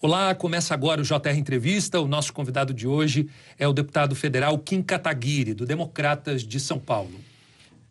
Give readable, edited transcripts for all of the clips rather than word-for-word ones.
Olá, começa agora o JR Entrevista. O nosso convidado de hoje é o deputado federal Kim Kataguiri, do Democratas de São Paulo.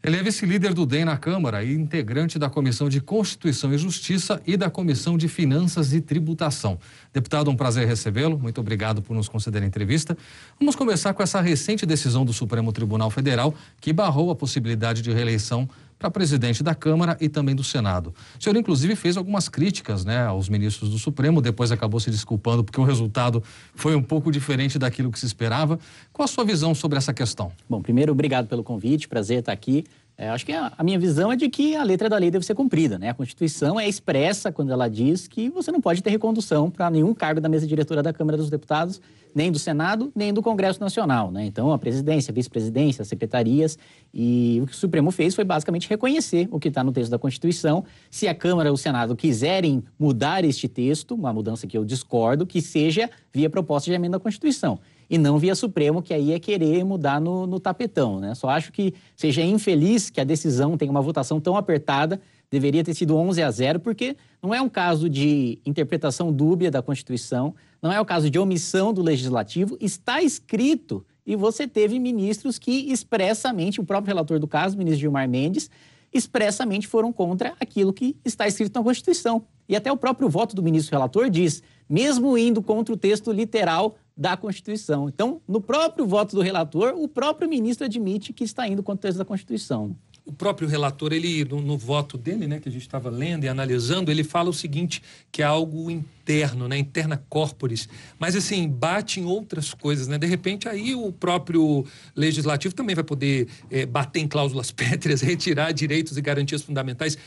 Ele é vice-líder do DEM na Câmara e integrante da Comissão de Constituição e Justiça e da Comissão de Finanças e Tributação. Deputado, um prazer recebê-lo. Muito obrigado por nos conceder a entrevista. Vamos começar com essa recente decisão do Supremo Tribunal Federal que barrou a possibilidade de reeleição para presidente da Câmara e também do Senado. O senhor, inclusive, fez algumas críticas, aos ministros do Supremo, depois acabou se desculpando porque o resultado foi um pouco diferente daquilo que se esperava. Qual a sua visão sobre essa questão? Bom, primeiro, obrigado pelo convite, prazer estar aqui. Acho que a minha visão é de que a letra da lei deve ser cumprida, A Constituição é expressa quando ela diz que você não pode ter recondução para nenhum cargo da mesa diretora da Câmara dos Deputados, nem do Senado, nem do Congresso Nacional, Então, a presidência, a vice-presidência, as secretarias, e o que o Supremo fez foi basicamente reconhecer o que está no texto da Constituição. Se a Câmara ou o Senado quiserem mudar este texto, uma mudança que eu discordo, que seja via proposta de emenda à Constituição. E não via Supremo, que aí é querer mudar no tapetão, Só acho que seja infeliz que a decisão tenha uma votação tão apertada, deveria ter sido 11-0, porque não é um caso de interpretação dúbia da Constituição, não é o caso de omissão do Legislativo, está escrito, e você teve ministros que expressamente, o próprio relator do caso, o ministro Gilmar Mendes, expressamente foram contra aquilo que está escrito na Constituição. E até o próprio voto do ministro relator diz, mesmo indo contra o texto literal da Constituição. Então, no próprio voto do relator, o próprio ministro admite que está indo contra o texto da Constituição. O próprio relator, ele, no voto dele, que a gente estava lendo e analisando, ele fala o seguinte, que é algo interno, interna corporis, mas assim, bate em outras coisas, De repente, aí o próprio legislativo também vai poder bater em cláusulas pétreas, retirar direitos e garantias fundamentais.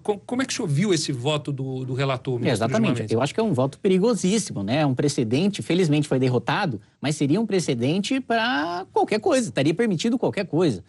Como é que o senhor viu esse voto do relator? Exatamente, eu acho que é um voto perigosíssimo, É um precedente, felizmente foi derrotado, mas seria um precedente para qualquer coisa, estaria permitido qualquer coisa.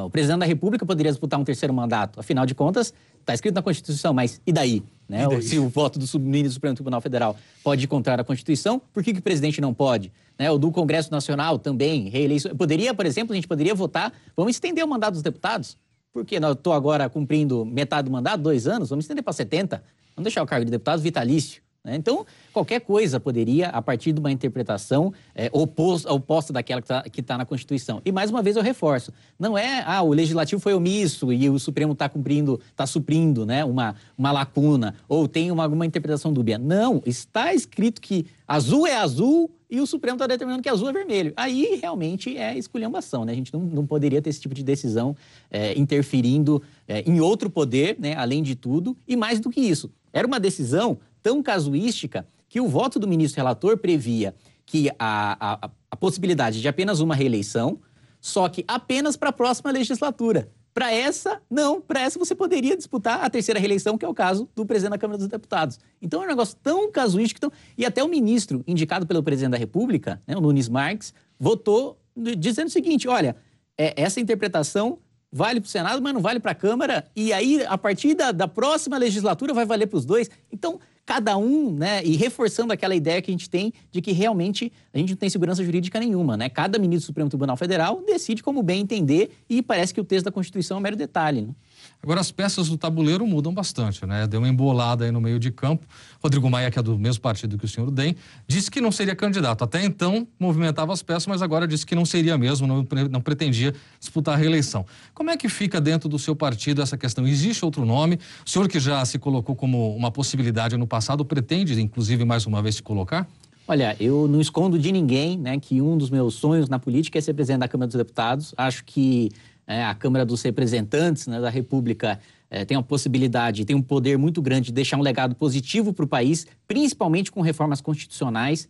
O presidente da República poderia disputar um terceiro mandato. Afinal de contas, está escrito na Constituição, mas e daí? E daí? Se o voto do ministro do Supremo Tribunal Federal pode ir contra a Constituição, por que o presidente não pode? O do Congresso Nacional também, reeleição. Poderia, por exemplo, a gente poderia votar, vamos estender o mandato dos deputados, porque eu estou agora cumprindo metade do mandato, 2 anos, vamos estender para 70, vamos deixar o cargo de deputado vitalício. Então, qualquer coisa poderia, a partir de uma interpretação oposta daquela que está na Constituição. E, mais uma vez, eu reforço, não é, o Legislativo foi omisso e o Supremo está suprindo uma lacuna, ou tem alguma interpretação dúbia. Não, está escrito que azul é azul e o Supremo está determinando que azul é vermelho. Aí, realmente, é esculhambação, A gente não poderia ter esse tipo de decisão interferindo em outro poder, além de tudo, e mais do que isso. Era uma decisão tão casuística que o voto do ministro relator previa que a possibilidade de apenas uma reeleição, só que apenas para a próxima legislatura. Para essa, não. Para essa você poderia disputar a terceira reeleição, que é o caso do presidente da Câmara dos Deputados. Então é um negócio tão casuístico. E até o ministro indicado pelo presidente da República, o Nunes Marques, votou dizendo o seguinte, olha, essa interpretação vale para o Senado, mas não vale para a Câmara, e aí, a partir da próxima legislatura, vai valer para os dois. Então, cada um, e reforçando aquela ideia que a gente tem de que realmente a gente não tem segurança jurídica nenhuma, Cada ministro do Supremo Tribunal Federal decide como bem entender e parece que o texto da Constituição é um mero detalhe, Agora, as peças do tabuleiro mudam bastante, Deu uma embolada aí no meio de campo. Rodrigo Maia, que é do mesmo partido que o senhor DEM, disse que não seria candidato. Até então, movimentava as peças, mas agora disse que não seria mesmo, não pretendia disputar a reeleição. Como é que fica dentro do seu partido essa questão? Existe outro nome? O senhor que já se colocou como uma possibilidade no passado, pretende, inclusive, mais uma vez se colocar? Olha, eu não escondo de ninguém, que um dos meus sonhos na política é ser presidente da Câmara dos Deputados. Acho que a Câmara dos Representantes da República tem uma possibilidade, tem um poder muito grande de deixar um legado positivo para o país, principalmente com reformas constitucionais,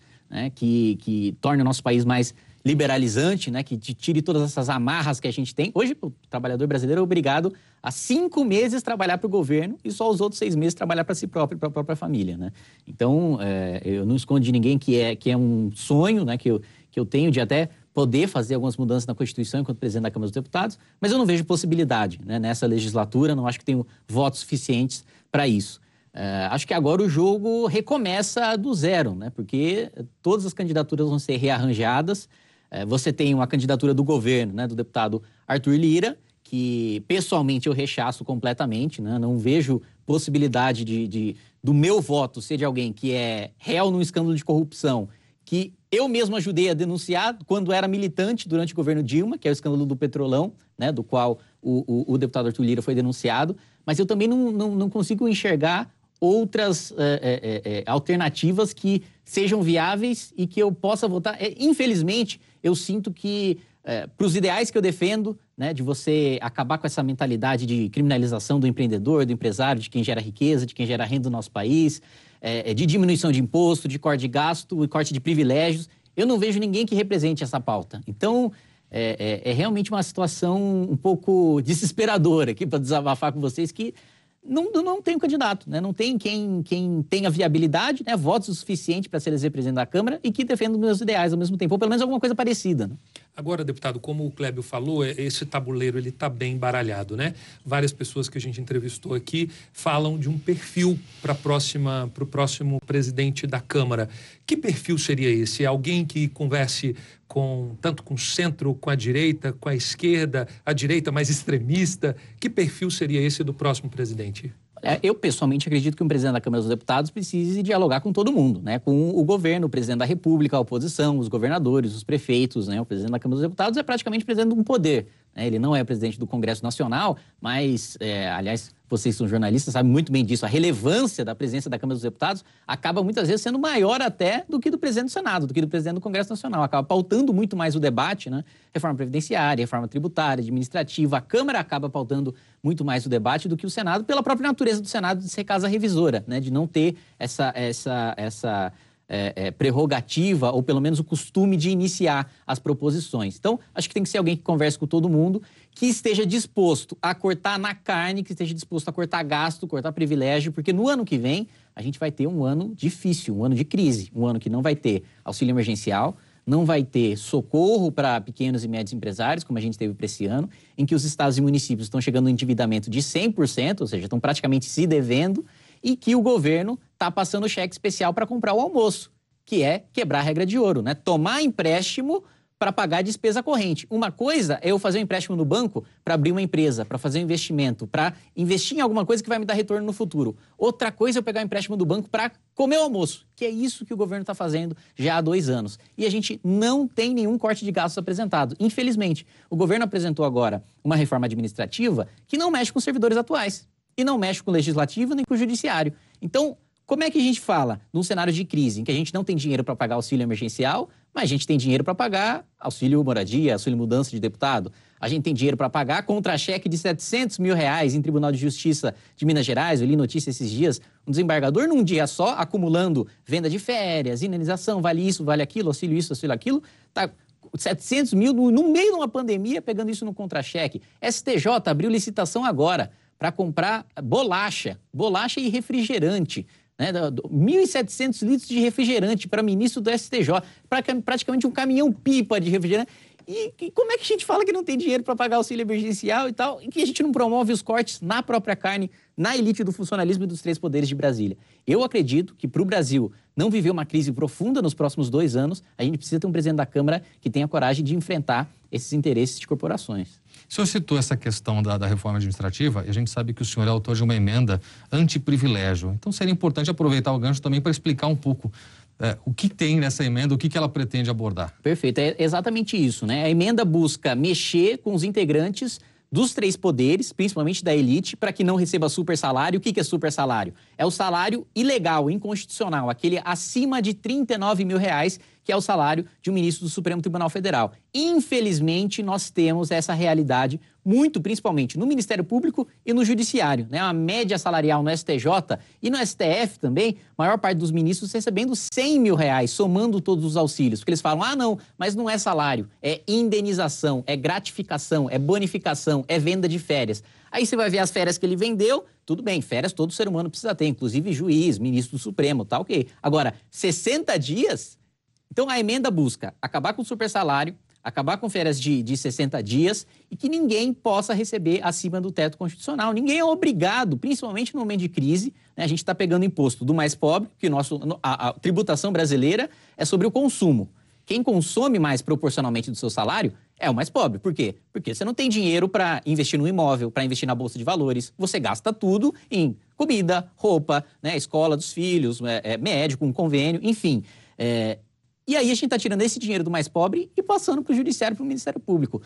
que tornem o nosso país mais liberalizante, que tire todas essas amarras que a gente tem. Hoje, o trabalhador brasileiro é obrigado a 5 meses trabalhar para o governo e só os outros 6 meses trabalhar para si próprio e para a própria família, Então, eu não escondo de ninguém que é um sonho, que eu tenho de até poder fazer algumas mudanças na Constituição enquanto presidente da Câmara dos Deputados, mas eu não vejo possibilidade, nessa legislatura, não acho que tenho votos suficientes para isso. Acho que agora o jogo recomeça do zero, porque todas as candidaturas vão ser rearranjadas. Você tem uma candidatura do governo, do deputado Arthur Lira, que pessoalmente eu rechaço completamente, não vejo possibilidade do meu voto ser de alguém que é réu num escândalo de corrupção, que eu mesmo ajudei a denunciar quando era militante durante o governo Dilma, que é o escândalo do Petrolão, né, do qual o deputado Arthur Lira foi denunciado, mas eu também não consigo enxergar outras alternativas que sejam viáveis e que eu possa votar. Infelizmente, eu sinto que, para os ideais que eu defendo, né, de você acabar com essa mentalidade de criminalização do empreendedor, do empresário, de quem gera riqueza, de quem gera renda no nosso país, de diminuição de imposto, de corte de gasto e corte de privilégios, eu não vejo ninguém que represente essa pauta. Então, é realmente uma situação um pouco desesperadora aqui para desabafar com vocês, que não tem um candidato, né? Não tem quem tenha viabilidade, né? Votos o suficiente para ser eleito presidente da Câmara e que defenda os meus ideais ao mesmo tempo, ou pelo menos alguma coisa parecida, né? Agora, deputado, como o Clébio falou, esse tabuleiro ele está bem embaralhado, né? Várias pessoas que a gente entrevistou aqui falam de um perfil para o próximo presidente da Câmara. Que perfil seria esse? Alguém que converse tanto com o centro, com a direita, com a esquerda, a direita mais extremista? Que perfil seria esse do próximo presidente? Eu, pessoalmente, acredito que um presidente da Câmara dos Deputados precise dialogar com todo mundo, né? Com o governo, o presidente da República, a oposição, os governadores, os prefeitos, né? O presidente da Câmara dos Deputados é praticamente presidente de um poder, né? Ele não é presidente do Congresso Nacional, mas, aliás, vocês são jornalistas, sabem muito bem disso. A relevância da presença da Câmara dos Deputados acaba muitas vezes sendo maior até do que do presidente do Senado, do que do presidente do Congresso Nacional. Acaba pautando muito mais o debate, né? Reforma previdenciária, reforma tributária, administrativa. A Câmara acaba pautando muito mais o debate do que o Senado, pela própria natureza do Senado de ser casa revisora, né? De não ter essa prerrogativa, ou pelo menos o costume de iniciar as proposições. Então, acho que tem que ser alguém que converse com todo mundo, que esteja disposto a cortar na carne, que esteja disposto a cortar gasto, cortar privilégio, porque no ano que vem a gente vai ter um ano difícil, um ano de crise, um ano que não vai ter auxílio emergencial, não vai ter socorro para pequenos e médios empresários, como a gente teve para esse ano, em que os estados e municípios estão chegando no endividamento de 100%, ou seja, estão praticamente se devendo, e que o governo está passando cheque especial para comprar o almoço, que é quebrar a regra de ouro, né? Tomar empréstimo para pagar a despesa corrente. Uma coisa é eu fazer um empréstimo no banco para abrir uma empresa, para fazer um investimento, para investir em alguma coisa que vai me dar retorno no futuro. Outra coisa é eu pegar um empréstimo do banco para comer o almoço, que é isso que o governo está fazendo já há 2 anos. E a gente não tem nenhum corte de gastos apresentado. Infelizmente, o governo apresentou agora uma reforma administrativa que não mexe com os servidores atuais e não mexe com o legislativo nem com o judiciário. Então, como é que a gente fala num cenário de crise em que a gente não tem dinheiro para pagar auxílio emergencial, mas a gente tem dinheiro para pagar auxílio moradia, auxílio mudança de deputado? A gente tem dinheiro para pagar contra-cheque de R$700 mil em Tribunal de Justiça de Minas Gerais. Eu li notícia esses dias, um desembargador num dia só, acumulando venda de férias, indenização, vale isso, vale aquilo, auxílio isso, auxílio aquilo, tá 700 mil no meio de uma pandemia pegando isso no contra-cheque. STJ abriu licitação agora para comprar bolacha e refrigerante, né? 1.700 litros de refrigerante para ministro do STJ, praticamente um caminhão-pipa de refrigerante. E como é que a gente fala que não tem dinheiro para pagar auxílio emergencial e tal, e que a gente não promove os cortes na própria carne, na elite do funcionalismo e dos 3 poderes de Brasília? Eu acredito que para o Brasil não viver uma crise profunda nos próximos 2 anos, a gente precisa ter um presidente da Câmara que tenha coragem de enfrentar esses interesses de corporações. O senhor citou essa questão da reforma administrativa e a gente sabe que o senhor é autor de uma emenda anti-privilégio. Então seria importante aproveitar o gancho também para explicar um pouco o que tem nessa emenda, o que ela pretende abordar. Perfeito, é exatamente isso, né? A emenda busca mexer com os integrantes dos 3 poderes, principalmente da elite, para que não receba super salário. O que é super salário? É o salário ilegal, inconstitucional, aquele acima de R$39 mil, que é o salário de um ministro do Supremo Tribunal Federal. Infelizmente, nós temos essa realidade muito, principalmente no Ministério Público e no Judiciário, né? A média salarial no STJ e no STF também, a maior parte dos ministros recebendo R$100 mil, somando todos os auxílios. Porque eles falam, não, mas não é salário, é indenização, é gratificação, é bonificação, é venda de férias. Aí você vai ver as férias que ele vendeu, tudo bem, férias todo ser humano precisa ter, inclusive juiz, ministro do Supremo, tá ok. Agora, 60 dias... Então, a emenda busca acabar com o super salário, acabar com férias de 60 dias e que ninguém possa receber acima do teto constitucional. Ninguém é obrigado, principalmente no momento de crise, né? A gente está pegando imposto do mais pobre, que a tributação brasileira é sobre o consumo. quem consome mais proporcionalmente do seu salário é o mais pobre. Por quê? Porque você não tem dinheiro para investir no imóvel, para investir na bolsa de valores. Você gasta tudo em comida, roupa, né, escola dos filhos, médico, um convênio, enfim. E aí a gente está tirando esse dinheiro do mais pobre e passando para o judiciário, para o Ministério Público.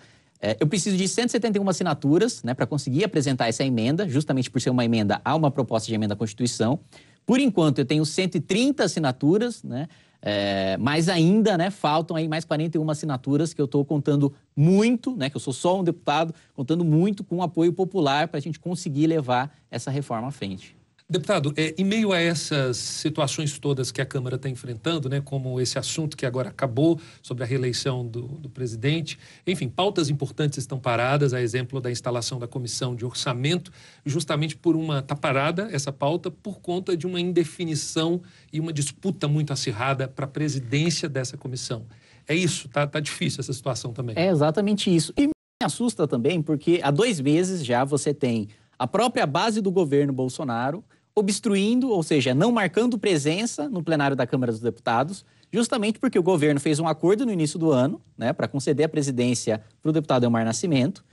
Eu preciso de 171 assinaturas, né, para conseguir apresentar essa emenda, justamente por ser uma emenda a uma proposta de emenda à Constituição. Por enquanto, eu tenho 130 assinaturas, né, mas ainda, né, faltam aí mais 41 assinaturas que eu estou contando muito, né, que eu sou só um deputado, contando muito com o apoio popular para a gente conseguir levar essa reforma à frente. Deputado, em meio a essas situações todas que a Câmara está enfrentando, né, como esse assunto que agora acabou, sobre a reeleição do presidente, enfim, pautas importantes estão paradas, a exemplo da instalação da Comissão de Orçamento, justamente está parada essa pauta por conta de uma indefinição e uma disputa muito acirrada para a presidência dessa comissão. É isso, tá difícil essa situação também. É exatamente isso. E me assusta também porque há 2 meses já você tem a própria base do governo Bolsonaro obstruindo, ou seja, não marcando presença no plenário da Câmara dos Deputados, justamente porque o governo fez um acordo no início do ano, né, para conceder a presidência para o deputado Elmar Nascimento.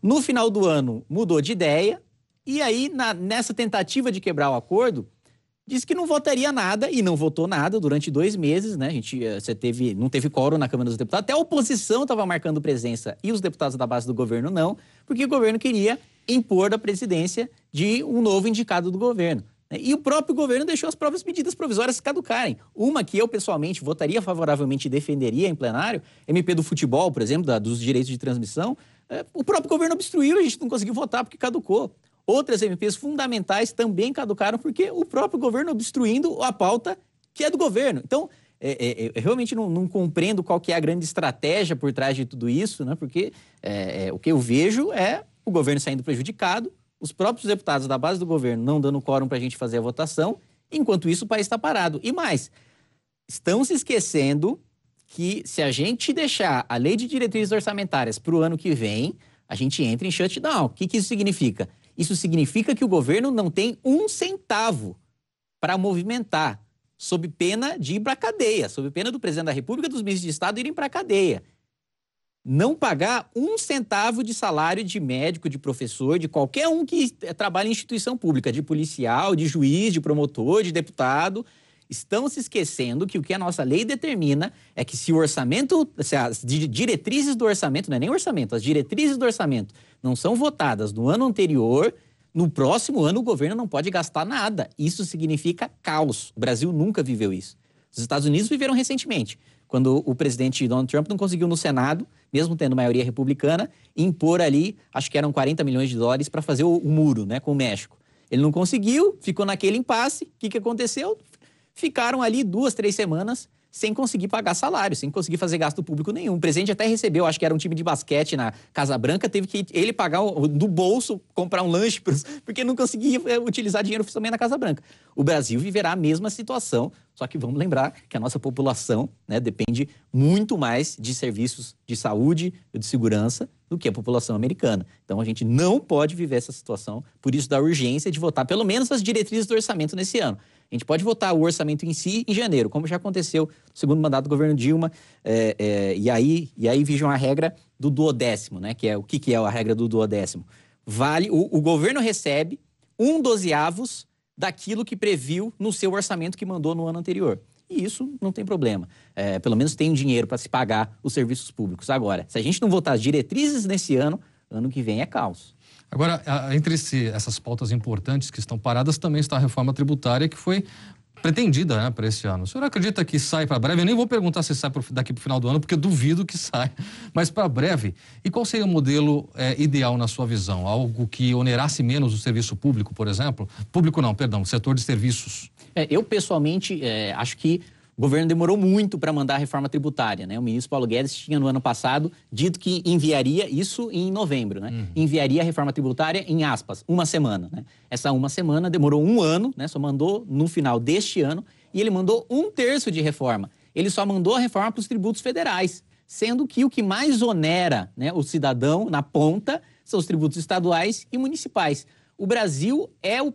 No final do ano, mudou de ideia, e aí, nessa tentativa de quebrar o acordo, disse que não votaria nada, e não votou nada durante 2 meses, né? Não teve quórum na Câmara dos Deputados, até a oposição estava marcando presença, e os deputados da base do governo não, porque o governo queria impor a presidência de um novo indicado do governo. E o próprio governo deixou as próprias medidas provisórias caducarem. Uma que eu, pessoalmente, votaria favoravelmente e defenderia em plenário, MP do futebol, por exemplo, dos direitos de transmissão, o próprio governo obstruiu, a gente não conseguiu votar porque caducou. Outras MPs fundamentais também caducaram porque o próprio governo obstruindo a pauta que é do governo. Então, eu realmente não compreendo qual que é a grande estratégia por trás de tudo isso, né? Porque o que eu vejo é o governo saindo prejudicado, os próprios deputados da base do governo não dando quórum para a gente fazer a votação, enquanto isso o país está parado. E mais, estão se esquecendo que se a gente deixar a lei de diretrizes orçamentárias para o ano que vem, a gente entra em shutdown. O que isso significa? Isso significa que o governo não tem 1 centavo para movimentar, sob pena de ir para a cadeia, sob pena do presidente da República e dos ministros de Estado irem para a cadeia. Não pagar 1 centavo de salário de médico, de professor, de qualquer um que trabalha em instituição pública, de policial, de juiz, de promotor, de deputado. Estão se esquecendo que o que a nossa lei determina é que se as diretrizes do orçamento, não é nem orçamento, as diretrizes do orçamento não são votadas no ano anterior, no próximo ano o governo não pode gastar nada. Isso significa caos. O Brasil nunca viveu isso. Os Estados Unidos viveram recentemente, quando o presidente Donald Trump não conseguiu no Senado, mesmo tendo maioria republicana, impor ali, acho que eram 40 milhões de dólares para fazer o muro, né, com o México. Ele não conseguiu, ficou naquele impasse. O que aconteceu? Ficaram ali 2, 3 semanas sem conseguir pagar salário, sem conseguir fazer gasto público nenhum. O presidente até recebeu, acho que era um time de basquete na Casa Branca, teve que ele pagar do bolso, comprar um lanche, porque não conseguia utilizar dinheiro oficialmente na Casa Branca. O Brasil viverá a mesma situação, só que vamos lembrar que a nossa população, né, depende muito mais de serviços de saúde e de segurança do que a população americana. Então a gente não pode viver essa situação, por isso da urgência de votar pelo menos as diretrizes do orçamento nesse ano. A gente pode votar o orçamento em si em janeiro, como já aconteceu no segundo mandato do governo Dilma, e aí vejam a regra do duodécimo, né? O que é a regra do duodécimo? O governo recebe 1/12 daquilo que previu no seu orçamento que mandou no ano anterior. E isso não tem problema. Pelo menos tem dinheiro para se pagar os serviços públicos. Agora, se a gente não votar as diretrizes nesse ano que vem é caos. Agora, entre essas pautas importantes que estão paradas, também está a reforma tributária que foi pretendida, né, para esse ano. O senhor acredita que sai para breve? Eu nem vou perguntar se sai daqui para o final do ano, porque eu duvido que saia, mas para breve. E qual seria o modelo ideal na sua visão? Algo que onerasse menos o serviço público, por exemplo? Público não, perdão, o setor de serviços. Eu, pessoalmente, acho que o governo demorou muito para mandar a reforma tributária, né? O ministro Paulo Guedes tinha no ano passado dito que enviaria isso em novembro, né? Enviaria a reforma tributária em aspas, 1 semana, né? Essa 1 semana demorou 1 ano, né? Só mandou no final deste ano e ele mandou 1/3 de reforma. Ele só mandou a reforma para os tributos federais, sendo que o que mais onera, né, o cidadão na ponta são os tributos estaduais e municipais. O Brasil é um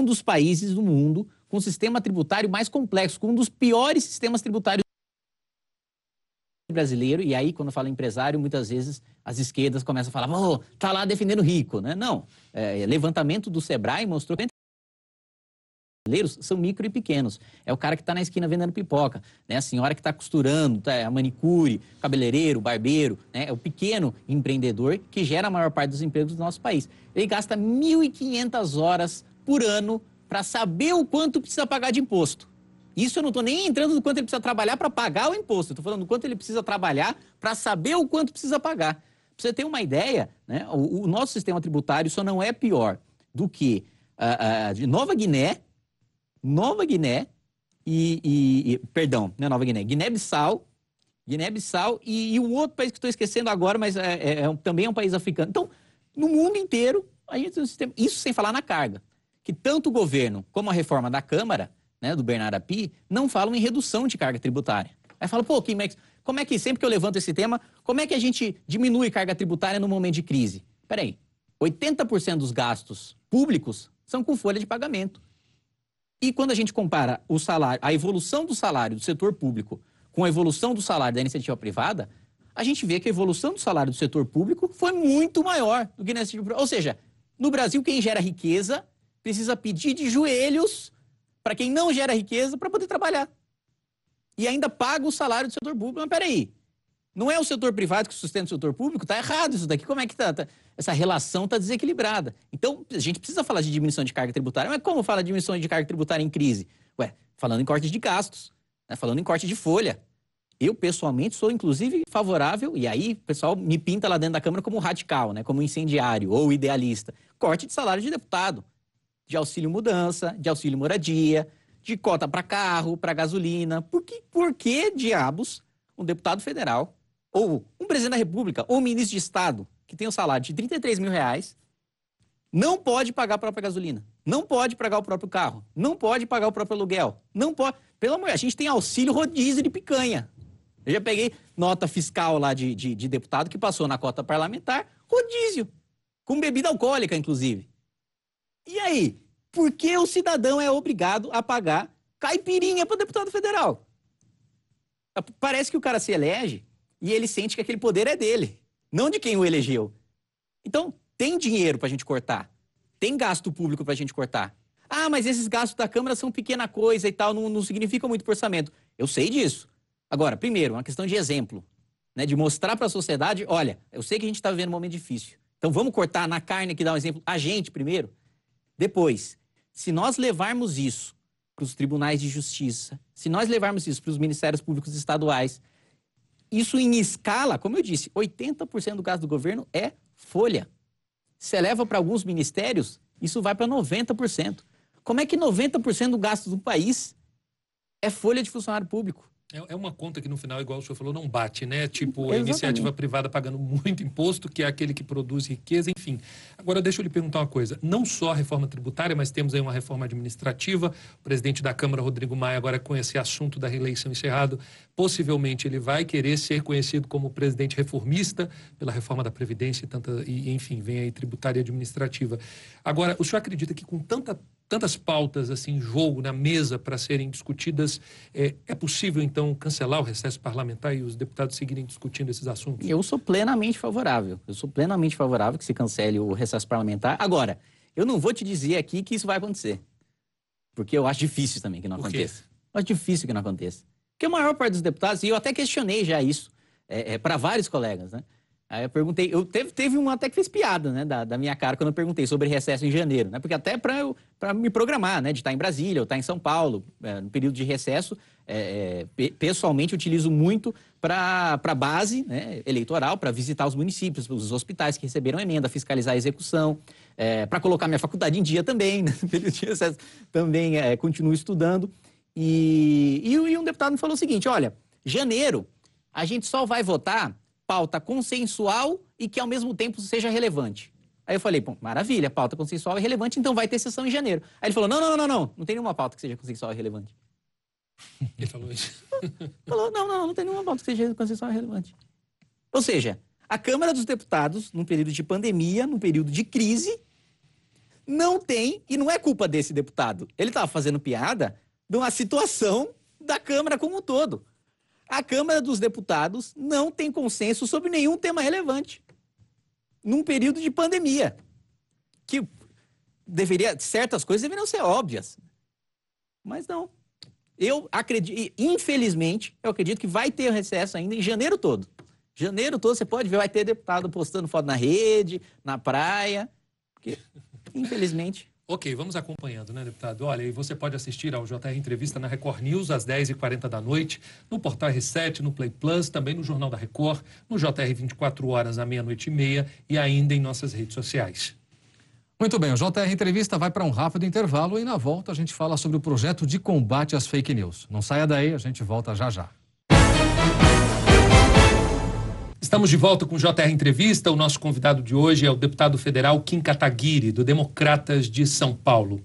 dos países do mundo com o sistema tributário mais complexo, com um dos piores sistemas tributários brasileiro, e aí quando fala empresário, muitas vezes as esquerdas começam a falar, oh, tá lá defendendo o rico, né? Não, levantamento do Sebrae mostrou que brasileiros são micro e pequenos. É o cara que está na esquina vendendo pipoca, né? A senhora que está costurando, a manicure, cabeleireiro, barbeiro, né? É o pequeno empreendedor que gera a maior parte dos empregos do nosso país. Ele gasta 1.500 horas por ano para saber o quanto precisa pagar de imposto. Isso eu não estou nem entrando no quanto ele precisa trabalhar para pagar o imposto. Eu estou falando do quanto ele precisa trabalhar para saber o quanto precisa pagar. Para você ter uma ideia, né, o nosso sistema tributário só não é pior do que de Nova Guiné perdão, não é Nova Guiné, Guiné-Bissau e o outro país que estou esquecendo agora, mas também é um país africano. Então, no mundo inteiro, a gente tem um sistema, isso sem falar na carga, que tanto o governo como a reforma da Câmara, né, do Bernardo Api, não falam em redução de carga tributária. Aí fala, pô, como é que sempre que eu levanto esse tema, como é que a gente diminui carga tributária no momento de crise? Peraí, 80% dos gastos públicos são com folha de pagamento. E quando a gente compara o salário, a evolução do salário do setor público com a evolução do salário da iniciativa privada, a gente vê que a evolução do salário do setor público foi muito maior do que na iniciativa privada. Ou seja, no Brasil, quem gera riqueza precisa pedir de joelhos para quem não gera riqueza para poder trabalhar. E ainda paga o salário do setor público. Mas peraí, não é o setor privado que sustenta o setor público? Está errado isso daqui. Como é que essa relação está desequilibrada? Então, a gente precisa falar de diminuição de carga tributária. Mas como fala de diminuição de carga tributária em crise? Ué, falando em corte de gastos, né? Falando em corte de folha. Eu, pessoalmente, sou, inclusive, favorável, e aí o pessoal me pinta lá dentro da Câmara como radical, né? Como incendiário ou idealista. Corte de salário de deputado, de auxílio mudança, de auxílio moradia, de cota para carro, para gasolina. Por que diabos um deputado federal, ou um presidente da República, ou um ministro de Estado, que tem um salário de 33 mil reais, não pode pagar a própria gasolina, não pode pagar o próprio carro, não pode pagar o próprio aluguel, não pode... Pelo amor, a gente tem auxílio rodízio de picanha. Eu já peguei nota fiscal lá de deputado que passou na cota parlamentar, rodízio, com bebida alcoólica, inclusive. E aí, por que o cidadão é obrigado a pagar caipirinha para deputado federal? Parece que o cara se elege e ele sente que aquele poder é dele, não de quem o elegeu. Então, tem dinheiro para a gente cortar, tem gasto público para a gente cortar. Ah, mas esses gastos da Câmara são pequena coisa e tal, não significam muito para o orçamento. Eu sei disso. Agora, primeiro, uma questão de exemplo, né, de mostrar para a sociedade, olha, eu sei que a gente está vivendo um momento difícil, então vamos cortar na carne aqui, dar um exemplo, a gente primeiro. Depois, se nós levarmos isso para os tribunais de justiça, se nós levarmos isso para os ministérios públicos estaduais, isso em escala, como eu disse, 80% do gasto do governo é folha. Se eleva para alguns ministérios, isso vai para 90%. Como é que 90% do gasto do país é folha de funcionário público? É uma conta que no final, igual o senhor falou, não bate, né? Tipo, a Exatamente. iniciativa privada pagando muito imposto, que é aquele que produz riqueza, enfim. Agora, deixa eu lhe perguntar uma coisa. Não só a reforma tributária, mas temos aí uma reforma administrativa. O presidente da Câmara, Rodrigo Maia, agora com esse assunto da reeleição encerrado, possivelmente ele vai querer ser conhecido como presidente reformista pela reforma da Previdência e enfim, vem aí tributária e administrativa. Agora, o senhor acredita que com tantas pautas assim em jogo na mesa para serem discutidas, é possível então cancelar o recesso parlamentar e os deputados seguirem discutindo esses assuntos? Eu sou plenamente favorável. Eu sou plenamente favorável que se cancele o recesso parlamentar. Agora, eu não vou te dizer aqui que isso vai acontecer. Porque eu acho difícil também que não aconteça. Eu acho difícil que não aconteça. Porque a maior parte dos deputados, e eu até questionei já isso para vários colegas, né? Aí eu perguntei, teve um até que fez piada, né, da minha cara quando eu perguntei sobre recesso em janeiro, né? Porque até para me programar, né, de estar em Brasília ou estar em São Paulo, no período de recesso, pessoalmente utilizo muito para base, né, eleitoral, para visitar os municípios, os hospitais que receberam emenda, fiscalizar a execução, para colocar minha faculdade em dia também, né, no período de recesso também continuo estudando. E um deputado me falou o seguinte, olha, janeiro a gente só vai votar pauta consensual e que ao mesmo tempo seja relevante. Aí eu falei, bom, maravilha, pauta consensual e relevante, então vai ter sessão em janeiro. Aí ele falou, não tem nenhuma pauta que seja consensual e relevante. Ele falou isso. Falou, não tem nenhuma pauta que seja consensual e relevante. Ou seja, a Câmara dos Deputados, num período de pandemia, num período de crise, não tem, e não é culpa desse deputado, ele estava fazendo piada de uma situação da Câmara como um todo. A Câmara dos Deputados não tem consenso sobre nenhum tema relevante num período de pandemia. Que certas coisas deveriam ser óbvias. Mas não. Eu acredito, infelizmente, eu acredito que vai ter recesso ainda em janeiro todo. Janeiro todo, você pode ver, vai ter deputado postando foto na rede, na praia, porque, infelizmente... Ok, vamos acompanhando, né, deputado? Olha, e você pode assistir ao JR Entrevista na Record News às 10h40 da noite, no Portal R7, no Play Plus, também no Jornal da Record, no JR 24 horas à meia-noite e meia e ainda em nossas redes sociais. Muito bem, o JR Entrevista vai para um rápido intervalo e na volta a gente fala sobre o projeto de combate às fake news. Não saia daí, a gente volta já já. Estamos de volta com o JR Entrevista. O nosso convidado de hoje é o deputado federal Kim Kataguiri, do Democratas de São Paulo.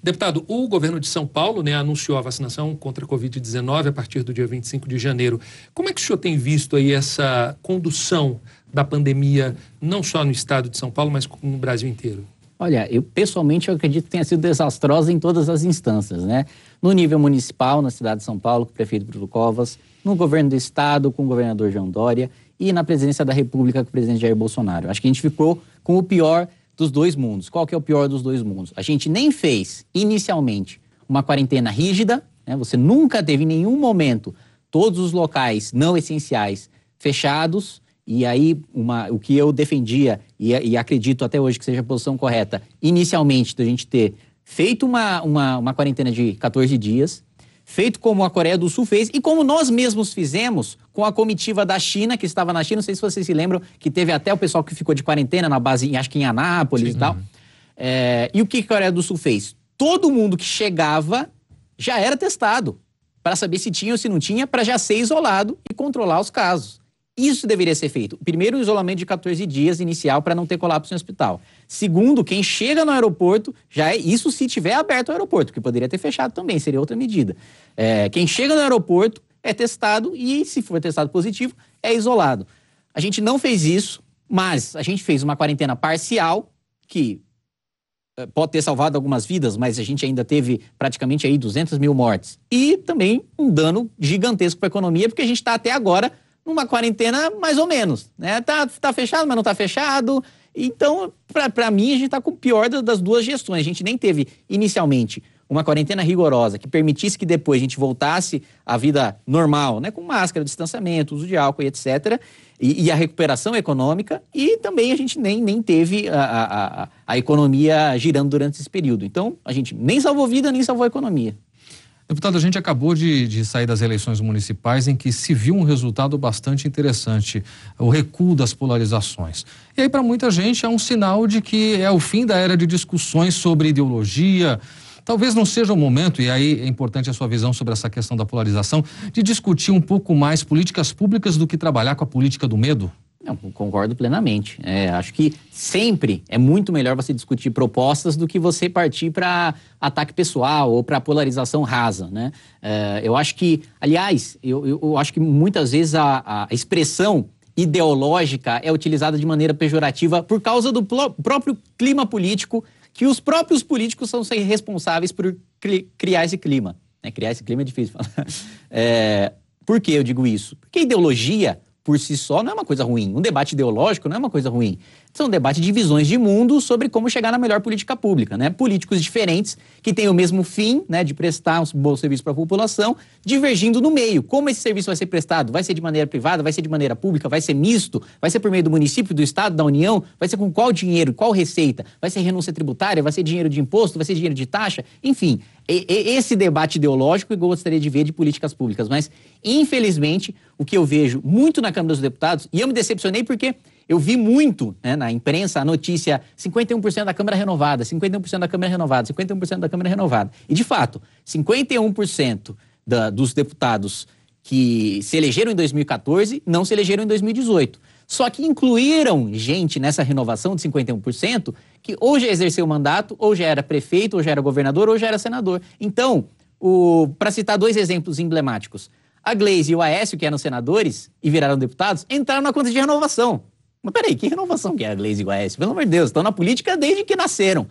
Deputado, o governo de São Paulo, né, anunciou a vacinação contra a Covid-19 a partir do dia 25 de janeiro. Como é que o senhor tem visto aí essa condução da pandemia, não só no estado de São Paulo, mas no Brasil inteiro? Olha, pessoalmente eu acredito que tenha sido desastrosa em todas as instâncias, né? No nível municipal, na cidade de São Paulo, com o prefeito Bruno Covas, no governo do estado, com o governador João Dória e na presidência da República com o presidente Jair Bolsonaro. Acho que a gente ficou com o pior dos dois mundos. Qual que é o pior dos dois mundos? A gente nem fez, inicialmente, uma quarentena rígida, né? Você nunca teve em nenhum momento todos os locais não essenciais fechados. E aí, o que eu defendia, e acredito até hoje que seja a posição correta, inicialmente, da gente ter feito uma quarentena de 14 dias, feito como a Coreia do Sul fez, e como nós mesmos fizemos com a comitiva da China, que estava na China, não sei se vocês se lembram, que teve até o pessoal que ficou de quarentena na base, acho que em Anápolis e tal. E o que a Coreia do Sul fez? Todo mundo que chegava já era testado, para saber se tinha ou se não tinha, para já ser isolado e controlar os casos. Isso deveria ser feito. Primeiro, o isolamento de 14 dias inicial para não ter colapso em hospital. Segundo, quem chega no aeroporto, já é isso se tiver aberto o aeroporto, que poderia ter fechado também, seria outra medida. Quem chega no aeroporto é testado e, se for testado positivo, é isolado. A gente não fez isso, mas a gente fez uma quarentena parcial, que pode ter salvado algumas vidas, mas a gente ainda teve praticamente aí 200 mil mortes. E também um dano gigantesco para a economia, porque a gente está até agora numa quarentena mais ou menos, né? Tá fechado, mas não tá fechado. Então, para mim, a gente tá com o pior das duas gestões. A gente nem teve, inicialmente, uma quarentena rigorosa que permitisse que depois a gente voltasse à vida normal, né? Com máscara, distanciamento, uso de álcool e etc. E a recuperação econômica. E também a gente nem teve a economia girando durante esse período. Então, a gente nem salvou vida, nem salvou a economia. Deputado, a gente acabou de sair das eleições municipais em que se viu um resultado bastante interessante, o recuo das polarizações. E aí, para muita gente, é um sinal de que é o fim da era de discussões sobre ideologia. Talvez não seja o momento, e aí é importante a sua visão sobre essa questão da polarização, de discutir um pouco mais políticas públicas do que trabalhar com a política do medo? Não, concordo plenamente. Acho que sempre é muito melhor você discutir propostas do que você partir para ataque pessoal ou para polarização rasa, né? Eu acho que, aliás, eu acho que muitas vezes a expressão ideológica é utilizada de maneira pejorativa por causa do próprio clima político, que os próprios políticos são responsáveis por criar esse clima. Criar esse clima é difícil falar. Por que eu digo isso? Porque ideologia, por si só, não é uma coisa ruim. Um debate ideológico não é uma coisa ruim. São debates de visões de mundo sobre como chegar na melhor política pública, né? Políticos diferentes que têm o mesmo fim, né, de prestar um bom serviço para a população, divergindo no meio. Como esse serviço vai ser prestado? Vai ser de maneira privada? Vai ser de maneira pública? Vai ser misto? Vai ser por meio do município, do estado, da União? Vai ser com qual dinheiro? Qual receita? Vai ser renúncia tributária? Vai ser dinheiro de imposto? Vai ser dinheiro de taxa? Enfim, esse debate ideológico eu gostaria de ver de políticas públicas. Mas, infelizmente, o que eu vejo muito na Câmara dos Deputados, e eu me decepcionei porque eu vi muito, né, na imprensa a notícia 51% da Câmara renovada, 51% da Câmara renovada, 51% da Câmara renovada. E, de fato, 51% dos deputados que se elegeram em 2014 não se elegeram em 2018. Só que incluíram gente nessa renovação de 51% que ou já exerceu o mandato, ou já era prefeito, ou já era governador, ou já era senador. Então, para citar dois exemplos emblemáticos, a Gleisi e o Aécio, que eram senadores e viraram deputados, entraram na conta de renovação. Mas peraí, que renovação que é a Gleisi e o Aécio? Pelo amor de Deus, estão na política desde que nasceram.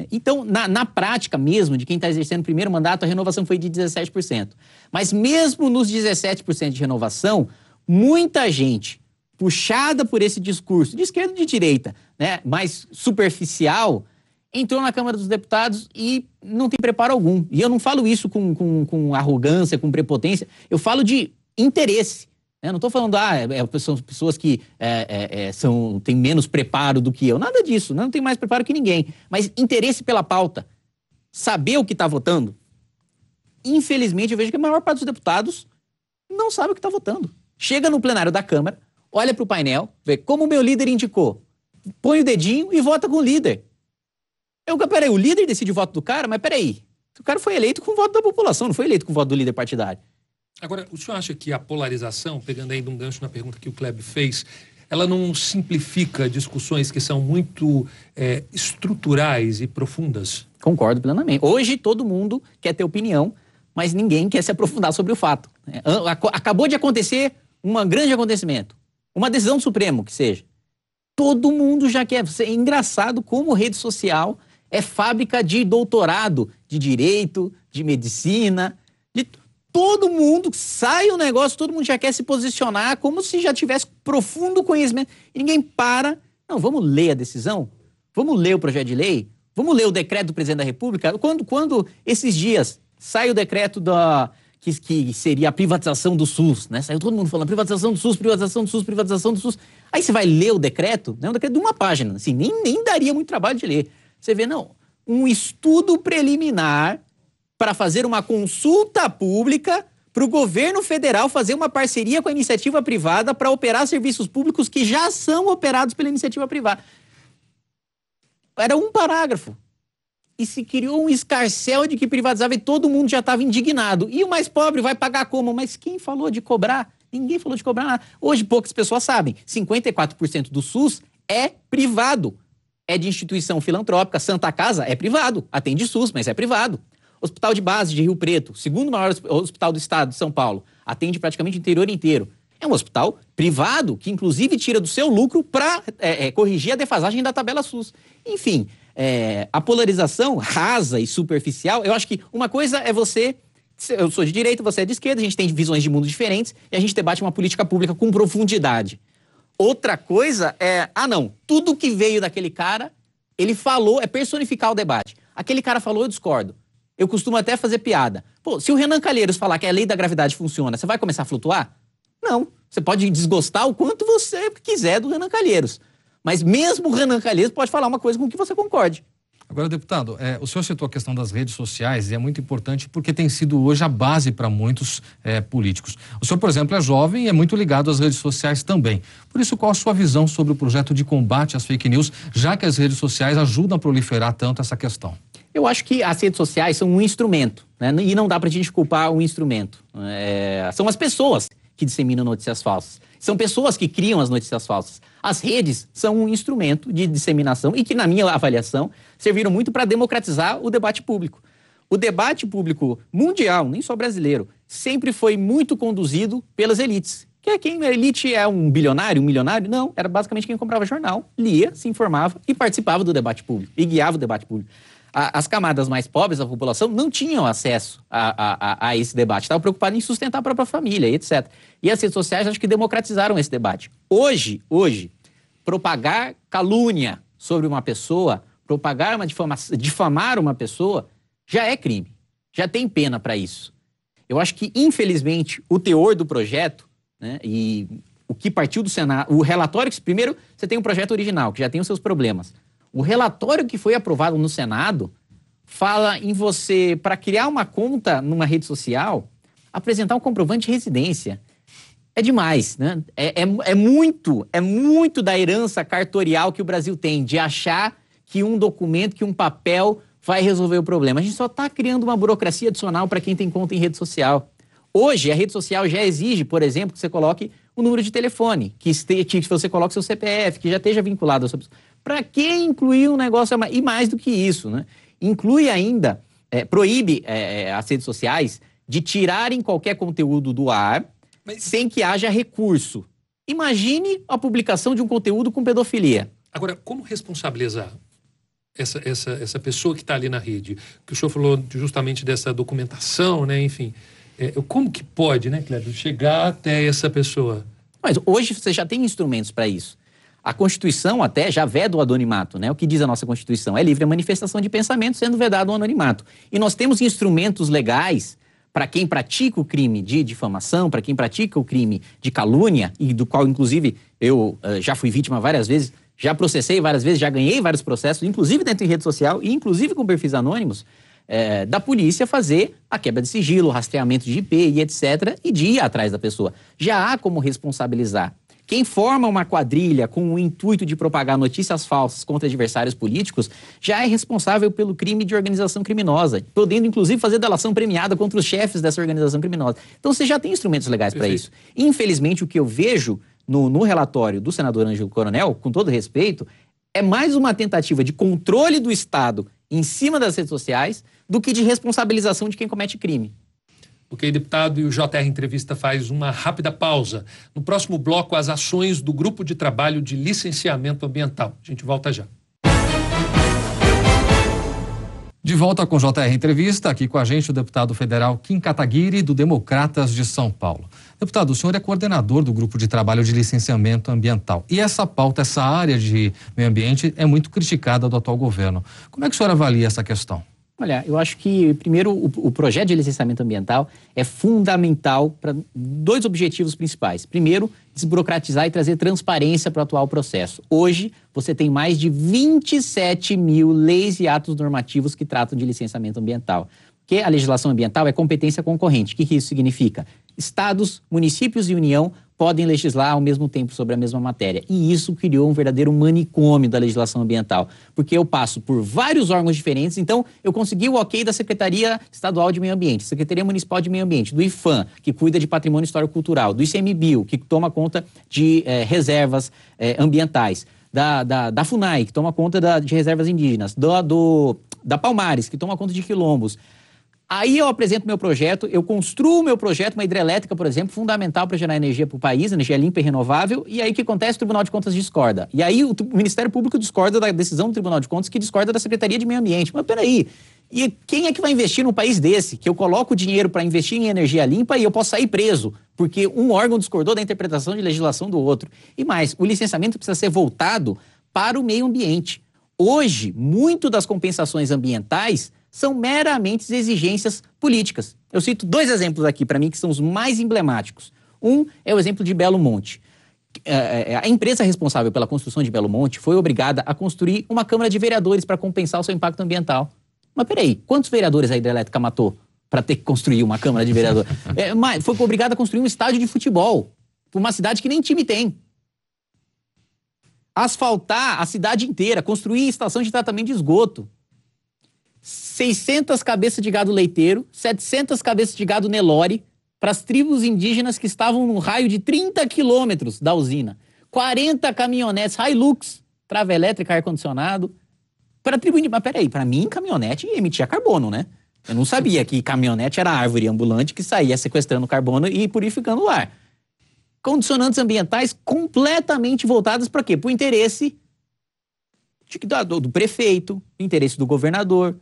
Então, na prática mesmo, de quem está exercendo o primeiro mandato, a renovação foi de 17%. Mas mesmo nos 17% de renovação, muita gente puxada por esse discurso, de esquerda e de direita, né, mais superficial, entrou na Câmara dos Deputados e não tem preparo algum. E eu não falo isso com arrogância, com prepotência, eu falo de interesse. Eu não estou falando, são pessoas que têm menos preparo do que eu. Nada disso, não tem mais preparo que ninguém. Mas interesse pela pauta, saber o que está votando. Infelizmente, eu vejo que a maior parte dos deputados não sabe o que está votando. Chega no plenário da Câmara, olha para o painel, vê como o meu líder indicou, põe o dedinho e vota com o líder. Peraí, o líder decide o voto do cara, mas peraí, o cara foi eleito com o voto da população, não foi eleito com o voto do líder partidário. Agora, o senhor acha que a polarização, pegando ainda um gancho na pergunta que o Kleber fez, ela não simplifica discussões que são muito estruturais e profundas? Concordo plenamente. Hoje todo mundo quer ter opinião, mas ninguém quer se aprofundar sobre o fato. Acabou de acontecer um grande acontecimento, uma decisão do Supremo, que seja. Todo mundo já quer. É engraçado como rede social é fábrica de doutorado, de direito, de medicina, de... Todo mundo sai o negócio, todo mundo já quer se posicionar como se já tivesse profundo conhecimento. E ninguém para. Não, vamos ler a decisão? Vamos ler o projeto de lei? Vamos ler o decreto do presidente da República? Quando esses dias sai o decreto que seria a privatização do SUS, né? Saiu todo mundo falando privatização do SUS, privatização do SUS, privatização do SUS. Aí você vai ler o decreto, né? Um decreto de uma página, assim, nem daria muito trabalho de ler. Você vê, não, um estudo preliminar para fazer uma consulta pública para o governo federal fazer uma parceria com a iniciativa privada para operar serviços públicos que já são operados pela iniciativa privada. Era um parágrafo. E se criou um escarcéu de que privatizava e todo mundo já estava indignado. E o mais pobre vai pagar como? Mas quem falou de cobrar? Ninguém falou de cobrar nada. Hoje poucas pessoas sabem. 54% do SUS é privado. É de instituição filantrópica. Santa Casa é privado. Atende SUS, mas é privado. Hospital de Base de Rio Preto, segundo maior hospital do estado de São Paulo, atende praticamente o interior inteiro. É um hospital privado, que inclusive tira do seu lucro para corrigir a defasagem da tabela SUS. Enfim, a polarização rasa e superficial, eu acho que uma coisa é eu sou de direita, você é de esquerda, a gente tem visões de mundo diferentes e a gente debate uma política pública com profundidade. Outra coisa tudo que veio daquele cara, ele falou, é personificar o debate. Aquele cara falou, eu discordo. Eu costumo até fazer piada. Pô, se o Renan Calheiros falar que a lei da gravidade funciona, você vai começar a flutuar? Não. Você pode desgostar o quanto você quiser do Renan Calheiros. Mas mesmo o Renan Calheiros pode falar uma coisa com que você concorde. Agora, deputado, o senhor citou a questão das redes sociais e é muito importante porque tem sido hoje a base para muitos políticos. O senhor, por exemplo, é jovem e é muito ligado às redes sociais também. Por isso, qual a sua visão sobre o projeto de combate às fake news, já que as redes sociais ajudam a proliferar tanto essa questão? Eu acho que as redes sociais são um instrumento, né? E não dá pra gente culpar o instrumento. São as pessoas que disseminam notícias falsas. São pessoas que criam as notícias falsas. As redes são um instrumento de disseminação e que, na minha avaliação, serviram muito para democratizar o debate público. O debate público mundial, nem só brasileiro, sempre foi muito conduzido pelas elites. A elite é um bilionário, um milionário? Não, era basicamente quem comprava jornal, lia, se informava e participava do debate público, e guiava o debate público. As camadas mais pobres da população não tinham acesso a esse debate, estavam preocupados em sustentar a própria família, etc. E as redes sociais acho que democratizaram esse debate. Hoje, propagar calúnia sobre uma pessoa, propagar uma difamar uma pessoa, já é crime, já tem pena para isso. Eu acho que, infelizmente, o teor do projeto, né, e o que partiu do Senado, o relatório, primeiro você tem um projeto original, que já tem os seus problemas. O relatório que foi aprovado no Senado fala em você, para criar uma conta numa rede social, apresentar um comprovante de residência. É demais, né? É muito da herança cartorial que o Brasil tem, de achar que um documento, que um papel vai resolver o problema. A gente só está criando uma burocracia adicional para quem tem conta em rede social. Hoje, a rede social já exige, por exemplo, que você coloque o número de telefone, que você coloque seu CPF, que já esteja vinculado ao seu... Para que incluir um negócio... E mais do que isso, né? Inclui ainda, proíbe as redes sociais de tirarem qualquer conteúdo do ar sem que haja recurso. Imagine a publicação de um conteúdo com pedofilia. Agora, como responsabilizar? essa pessoa que está ali na rede? Que o senhor falou justamente dessa documentação, né? Enfim, como que pode, né, Cleber, chegar até essa pessoa? Mas hoje você já tem instrumentos para isso. A Constituição até já veda o anonimato, né? O que diz a nossa Constituição? É livre a manifestação de pensamento, sendo vedado o anonimato. E nós temos instrumentos legais para quem pratica o crime de difamação, para quem pratica o crime de calúnia, e do qual, inclusive, eu já fui vítima várias vezes, já processei várias vezes, já ganhei vários processos, inclusive dentro de rede social e inclusive com perfis anônimos, da polícia fazer a quebra de sigilo, o rastreamento de IP e etc., e de ir atrás da pessoa. Já há como responsabilizar. Quem forma uma quadrilha com o intuito de propagar notícias falsas contra adversários políticos já é responsável pelo crime de organização criminosa, podendo inclusive fazer delação premiada contra os chefes dessa organização criminosa. Então você já tem instrumentos legais para isso. Infelizmente, o que eu vejo no relatório do senador Ângelo Coronel, com todo respeito, é mais uma tentativa de controle do Estado em cima das redes sociais do que de responsabilização de quem comete crime. Ok, deputado, e o JR Entrevista faz uma rápida pausa. No próximo bloco, as ações do Grupo de Trabalho de Licenciamento Ambiental. A gente volta já. De volta com o JR Entrevista, aqui com a gente o deputado federal Kim Kataguiri, do Democratas de São Paulo. Deputado, o senhor é coordenador do Grupo de Trabalho de Licenciamento Ambiental. E essa pauta, essa área de meio ambiente é muito criticada do atual governo. Como é que o senhor avalia essa questão? Olha, eu acho que, primeiro, o projeto de licenciamento ambiental é fundamental para dois objetivos principais. Primeiro, desburocratizar e trazer transparência para o atual processo. Hoje, você tem mais de 27 mil leis e atos normativos que tratam de licenciamento ambiental. Porque a legislação ambiental é competência concorrente. O que isso significa? Estados, municípios e União podem legislar ao mesmo tempo sobre a mesma matéria. E isso criou um verdadeiro manicômio da legislação ambiental. Porque eu passo por vários órgãos diferentes, então eu consegui o ok da Secretaria Estadual de Meio Ambiente, Secretaria Municipal de Meio Ambiente, do IFAM, que cuida de patrimônio histórico-cultural, do ICMBio, que toma conta de reservas ambientais, da FUNAI, que toma conta de reservas indígenas, da Palmares, que toma conta de quilombos. Aí eu apresento meu projeto, eu construo o meu projeto, uma hidrelétrica, por exemplo, fundamental para gerar energia para o país, energia limpa e renovável, e aí o que acontece? O Tribunal de Contas discorda. E aí o Ministério Público discorda da decisão do Tribunal de Contas, que discorda da Secretaria de Meio Ambiente. Mas peraí, e quem é que vai investir num país desse? Que eu coloco dinheiro para investir em energia limpa e eu posso sair preso, porque um órgão discordou da interpretação de legislação do outro. E mais, o licenciamento precisa ser voltado para o meio ambiente. Hoje, muito das compensações ambientais são meramente exigências políticas. Eu cito dois exemplos aqui, para mim, que são os mais emblemáticos. Um é o exemplo de Belo Monte. A empresa responsável pela construção de Belo Monte foi obrigada a construir uma Câmara de Vereadores para compensar o seu impacto ambiental. Mas peraí, quantos vereadores a hidrelétrica matou para ter que construir uma Câmara de Vereadores? Foi obrigada a construir um estádio de futebol para uma cidade que nem time tem. Asfaltar a cidade inteira, construir estação de tratamento de esgoto. 600 cabeças de gado leiteiro, 700 cabeças de gado Nelore para as tribos indígenas que estavam num raio de 30 quilômetros da usina. 40 caminhonetes Hilux, trava elétrica, ar-condicionado, para a tribo indígena. Mas peraí, para mim caminhonete emitia carbono, né? Eu não sabia que caminhonete era árvore ambulante que saía sequestrando carbono e purificando o ar. Condicionantes ambientais completamente voltados para quê? Para o interesse do prefeito, interesse do governador.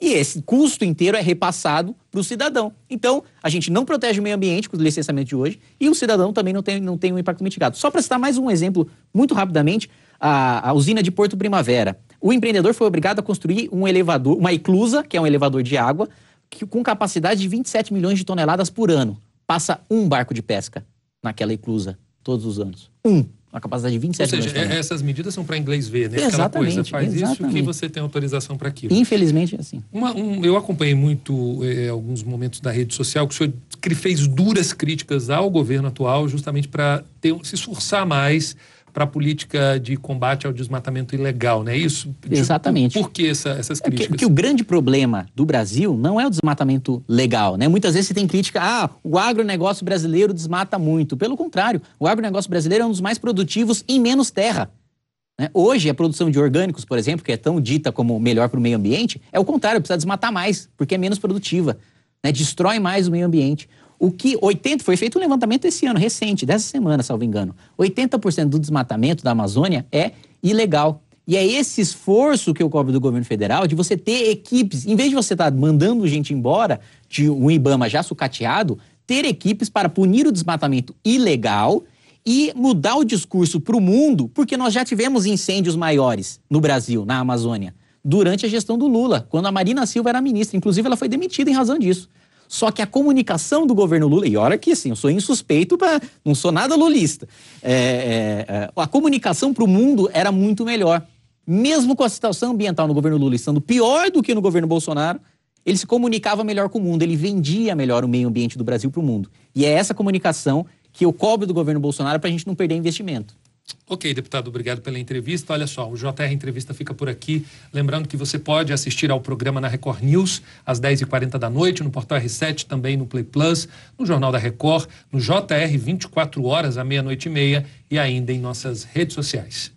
E esse custo inteiro é repassado para o cidadão. Então, a gente não protege o meio ambiente com o licenciamento de hoje e o cidadão também não tem um impacto mitigado. Só para citar mais um exemplo, muito rapidamente, a usina de Porto Primavera. O empreendedor foi obrigado a construir um elevador, uma eclusa, que é um elevador de água, com capacidade de 27 milhões de toneladas por ano. Passa um barco de pesca naquela eclusa todos os anos. Uma capacidade de 27 milhões de toneladas. Essas medidas são para inglês ver, né? Exatamente. Aquela coisa, faz isso que você tem autorização para aquilo. Infelizmente é assim. Eu acompanhei muito alguns momentos da rede social que o senhor fez duras críticas ao governo atual justamente para se esforçar mais para a política de combate ao desmatamento ilegal, não é isso? Exatamente. Por que essas críticas? Porque o grande problema do Brasil não é o desmatamento legal, né? Muitas vezes você tem crítica, o agronegócio brasileiro desmata muito. Pelo contrário, o agronegócio brasileiro é um dos mais produtivos em menos terra. Né? Hoje, a produção de orgânicos, por exemplo, que é tão dita como melhor para o meio ambiente, é o contrário, precisa desmatar mais, porque é menos produtiva, né? Destrói mais o meio ambiente. Foi feito um levantamento esse ano, recente, dessa semana, salvo engano. 80% do desmatamento da Amazônia é ilegal. E é esse esforço que eu cobro do governo federal de você ter equipes, em vez de você estar mandando gente embora, de um IBAMA já sucateado, ter equipes para punir o desmatamento ilegal e mudar o discurso para o mundo, porque nós já tivemos incêndios maiores no Brasil, na Amazônia, durante a gestão do Lula, quando a Marina Silva era ministra. Inclusive, ela foi demitida em razão disso. Só que a comunicação do governo Lula, e olha que assim, eu sou insuspeito, não sou nada lulista, a comunicação para o mundo era muito melhor. Mesmo com a situação ambiental no governo Lula estando pior do que no governo Bolsonaro, ele se comunicava melhor com o mundo, ele vendia melhor o meio ambiente do Brasil para o mundo. E é essa comunicação que eu cobro do governo Bolsonaro para a gente não perder investimento. Ok, deputado, obrigado pela entrevista. Olha só, o JR Entrevista fica por aqui. Lembrando que você pode assistir ao programa na Record News, às 10h40 da noite, no Portal R7, também no Play Plus, no Jornal da Record, no JR 24 horas, à 00:30 e ainda em nossas redes sociais.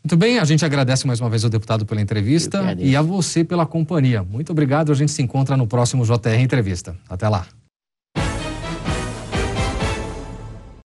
Muito bem, a gente agradece mais uma vez ao deputado pela entrevista e a você pela companhia. Muito obrigado, a gente se encontra no próximo JR Entrevista. Até lá.